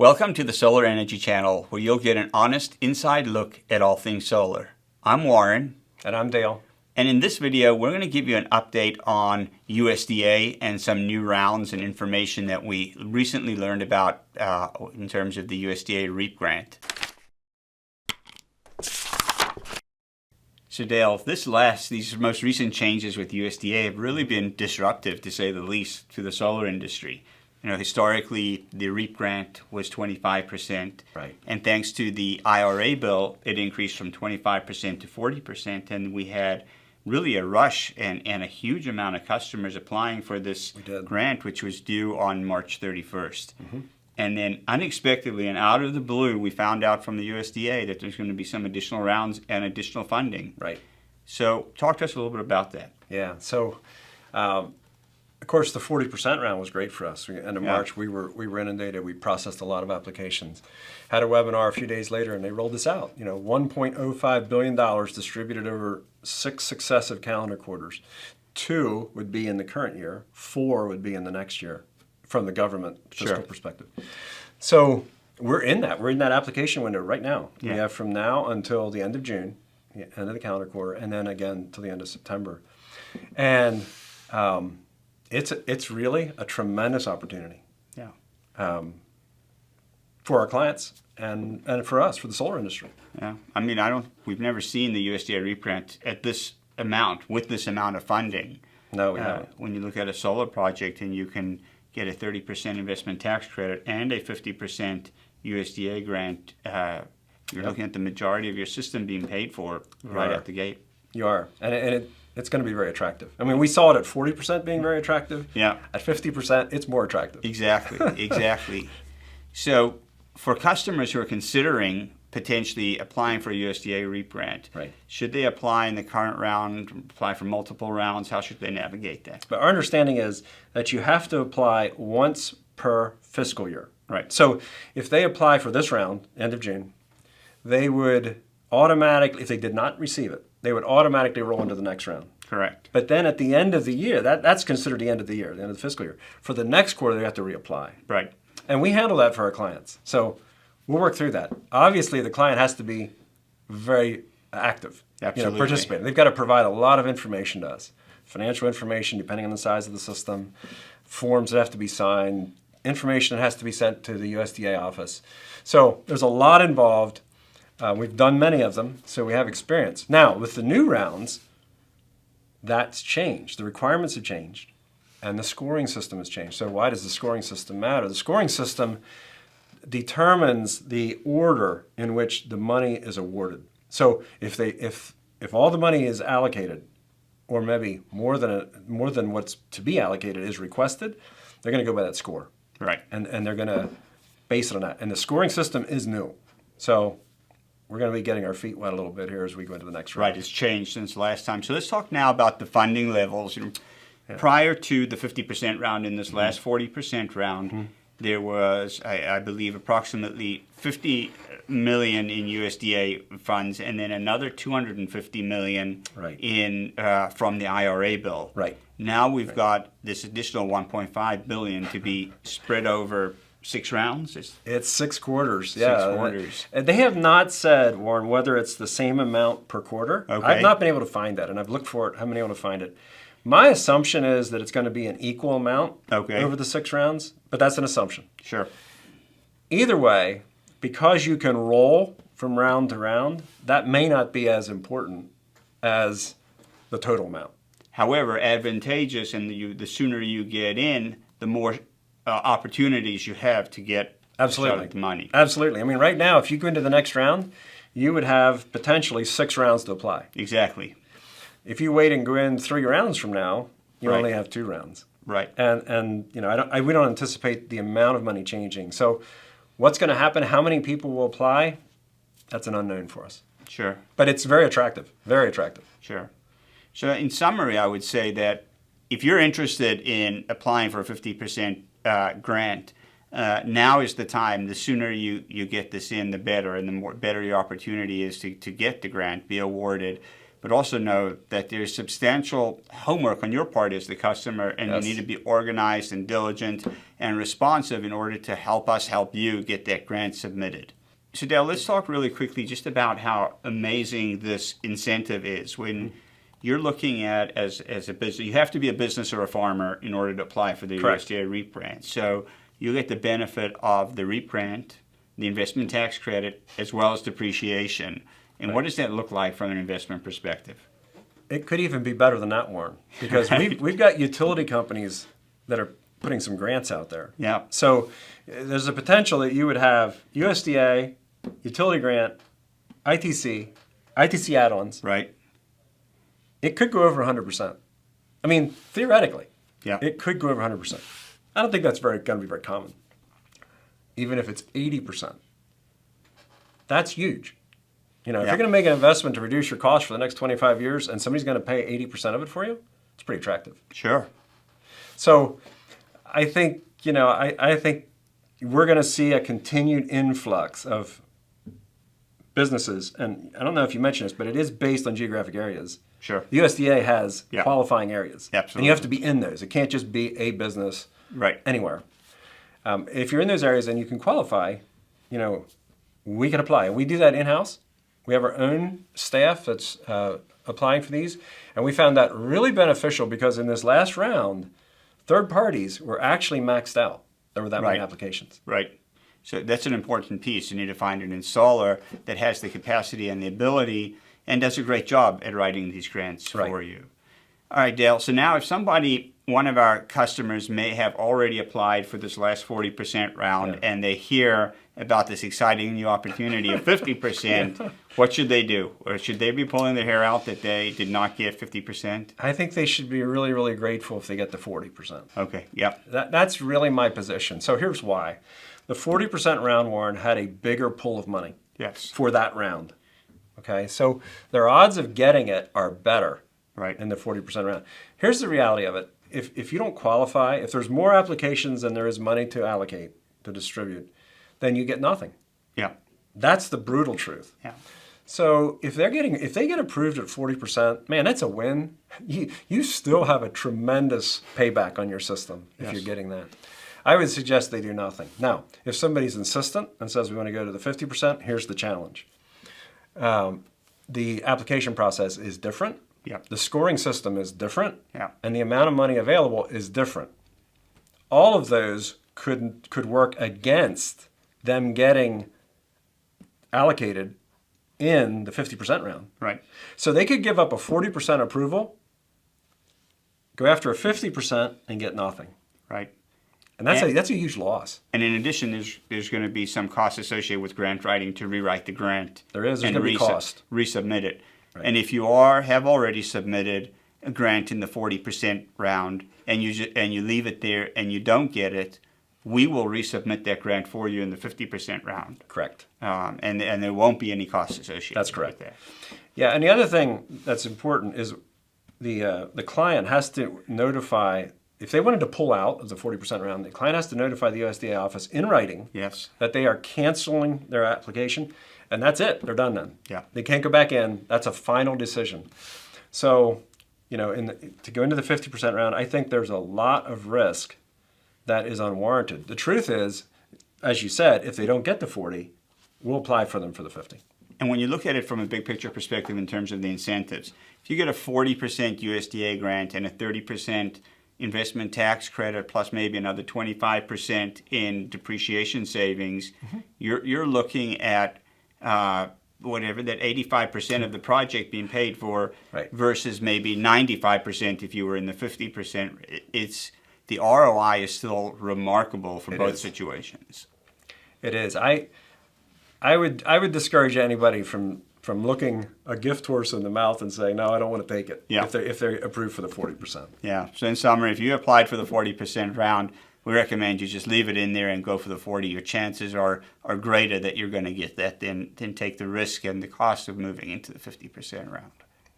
Welcome to the Solar Energy Channel, where you'll get an honest inside look at all things solar. I'm Warren. And I'm Dale. And in this video, we're going to give you an update on USDA and some new rounds and information that we recently learned about in terms of the USDA REAP grant. So Dale, these most recent changes with USDA have really been disruptive, to say the least, to the solar industry. You know, historically, the REAP grant was 25%. Right. And thanks to the IRA bill, it increased from 25% to 40%. And we had really a rush and a huge amount of customers applying for this grant, which was due on March 31st. Mm-hmm. And then unexpectedly and out of the blue, we found out from the USDA that there's going to be some additional rounds and additional funding. Right. So talk to us a little bit about that. Yeah. So, of course, the 40% round was great for us. End of March, we were inundated. We processed a lot of applications. Had a webinar a few days later, and they rolled this out. You know, $1.05 billion distributed over 6 successive calendar quarters. 2 would be in the current year. 4 would be in the next year, from the government fiscal perspective. So we're in that. We're in that application window right now. Yeah. We have from now until the end of June, the end of the calendar quarter, and then again till the end of September. And it's really a tremendous opportunity. Yeah. For our clients and for us, for the solar industry. Yeah. I mean, we've never seen the USDA REAP grant at this amount, with this amount of funding. No, we haven't. When you look at a solar project and you can get a 30% investment tax credit and a 50% USDA grant, you're looking at the majority of your system being paid for right out the gate. You are. And it's going to be very attractive. I mean, we saw it at 40% being very attractive. Yeah. At 50%, it's more attractive. Exactly, exactly. So for customers who are considering potentially applying for a USDA REAP grant, right, should they apply in the current round, apply for multiple rounds? How should they navigate that? But our understanding is that you have to apply once per fiscal year. Right. So if they apply for this round, end of June, they would automatically, if they did not receive it, they would automatically roll into the next round. Correct. But then at the end of the year, that's considered the end of the year, the end of the fiscal year. For the next quarter, they have to reapply. Right. And we handle that for our clients. So we'll work through that. Obviously, the client has to be very active, participating. They've got to provide a lot of information to us. Financial information, depending on the size of the system, forms that have to be signed, information that has to be sent to the USDA office. So there's a lot involved. We've done many of them, so we have experience. Now, with the new rounds, that's changed. The requirements have changed, and the scoring system has changed. So why does the scoring system matter? The scoring system determines the order in which the money is awarded. So if all the money is allocated, or maybe more than what's to be allocated is requested, they're going to go by that score. Right. And they're going to base it on that. And the scoring system is new. So we're going to be getting our feet wet a little bit here as we go into the next round. Right, it's changed since last time. So let's talk now about the funding levels. Prior to the 50% round, in this last 40% round, there was, I believe, approximately $50 million in USDA funds, and then another $250 million from the IRA bill. Right. Now we've got this additional $1.5 billion to be spread over 6 rounds? It's 6 quarters. 6 quarters. They have not said, Warren, whether it's the same amount per quarter. Okay. I've not been able to find that, and I've looked for it. I haven't been able to find it. My assumption is that it's going to be an equal amount over the 6 rounds, but that's an assumption. Sure. Either way, because you can roll from round to round, that may not be as important as the total amount. However, advantageous, and the sooner you get in, the more opportunities you have to get the money. Absolutely. I mean, right now, if you go into the next round, you would have potentially 6 rounds to apply. Exactly. If you wait and go in 3 rounds from now, you only have 2 rounds. Right. And we don't anticipate the amount of money changing. So what's going to happen, how many people will apply, that's an unknown for us. Sure. But it's very attractive, very attractive. Sure. So in summary, I would say that if you're interested in applying for a 50% grant, now is the time. The sooner you get this in, the better, and the better your opportunity is to get the grant, be awarded. but also know that there's substantial homework on your part as the customer, and Yes. you need to be organized and diligent and responsive in order to help us help you get that grant submitted. So Dale, let's talk really quickly just about how amazing this incentive is. When you're looking at as a business, you have to be a business or a farmer in order to apply for the Correct. USDA REAP grant. So you get the benefit of the REAP grant, the investment tax credit, as well as depreciation. And Right. what does that look like from an investment perspective? It could even be better than that, Warren, because we've got utility companies that are putting some grants out there. Yeah. So there's a potential that you would have USDA, utility grant, ITC add-ons. Right? It could go over 100%. I mean, theoretically, Yeah. it could go over 100%. I don't think that's going to be very common. Even if it's 80%, that's huge. If Yeah. you're going to make an investment to reduce your cost for the next 25 years and somebody's going to pay 80% of it for you, it's pretty attractive. Sure. So I think, I think we're going to see a continued influx of businesses. And I don't know if you mentioned this, but it is based on geographic areas. Sure. The USDA has Yeah. qualifying areas. Absolutely. And you have to be in those. It can't just be a business Right. anywhere. If you're in those areas and you can qualify, we can apply. And we do that in-house. We have our own staff that's applying for these. And we found that really beneficial because in this last round, third parties were actually maxed out. There were that many Right. applications. Right. So that's an important piece. You need to find an installer that has the capacity and the ability and does a great job at writing these grants Right. for you. All right, Dale. So now if one of our customers may have already applied for this last 40% round Yeah. and they hear about this exciting new opportunity of 50%, what should they do? Or should they be pulling their hair out that they did not get 50%? I think they should be really, really grateful if they get the 40%. Okay, yep. That's really my position. So here's why. The 40% round, Warren, had a bigger pool of money Yes. for that round. Okay, so their odds of getting it are better Right. in the 40% round. Here's the reality of it. If you don't qualify, if there's more applications than there is money to allocate, to distribute, then you get nothing. Yeah. That's the brutal truth. Yeah. So if they get approved at 40%, man, that's a win. You still have a tremendous payback on your system if Yes. you're getting that. I would suggest they do nothing. Now, if somebody's insistent and says we want to go to the 50%, here's the challenge. The application process is different. Yeah. The scoring system is different. Yeah. And the amount of money available is different. All of those could work against them getting allocated in the 50% round. Right. So they could give up a 40% approval, go after a 50% and get nothing. Right. And that's a huge loss. And in addition, there's going to be some costs associated with grant writing to rewrite the grant. There's and going to be cost. Resubmit it. Right. And if you have already submitted a grant in the 40% round and you leave it there and you don't get it, we will resubmit that grant for you in the 50% round. Correct. And there won't be any costs associated That's correct. with that. Yeah, and the other thing that's important is the client has to notify, if they wanted to pull out of the 40% round, the client has to notify the USDA office in writing Yes. that they are canceling their application, and that's it. They're done then. Yeah. They can't go back in. That's a final decision. So, to go into the 50% round, I think there's a lot of risk that is unwarranted. The truth is, as you said, if they don't get the 40, we'll apply for them for the 50. And when you look at it from a big picture perspective in terms of the incentives, if you get a 40% USDA grant and a 30% investment tax credit plus maybe another 25% in depreciation savings, you're looking at whatever that 85% of the project being paid for Right. versus maybe 95% if you were in the 50%. It's the ROI is still remarkable for both situations. It is. I would discourage anybody from looking a gift horse in the mouth and saying, no, I don't want to take it. Yeah. If they're approved for the 40%. Yeah. So in summary, if you applied for the 40% round, we recommend you just leave it in there and go for the 40. Your chances are greater that you're going to get that than take the risk and the cost of moving into the 50% round.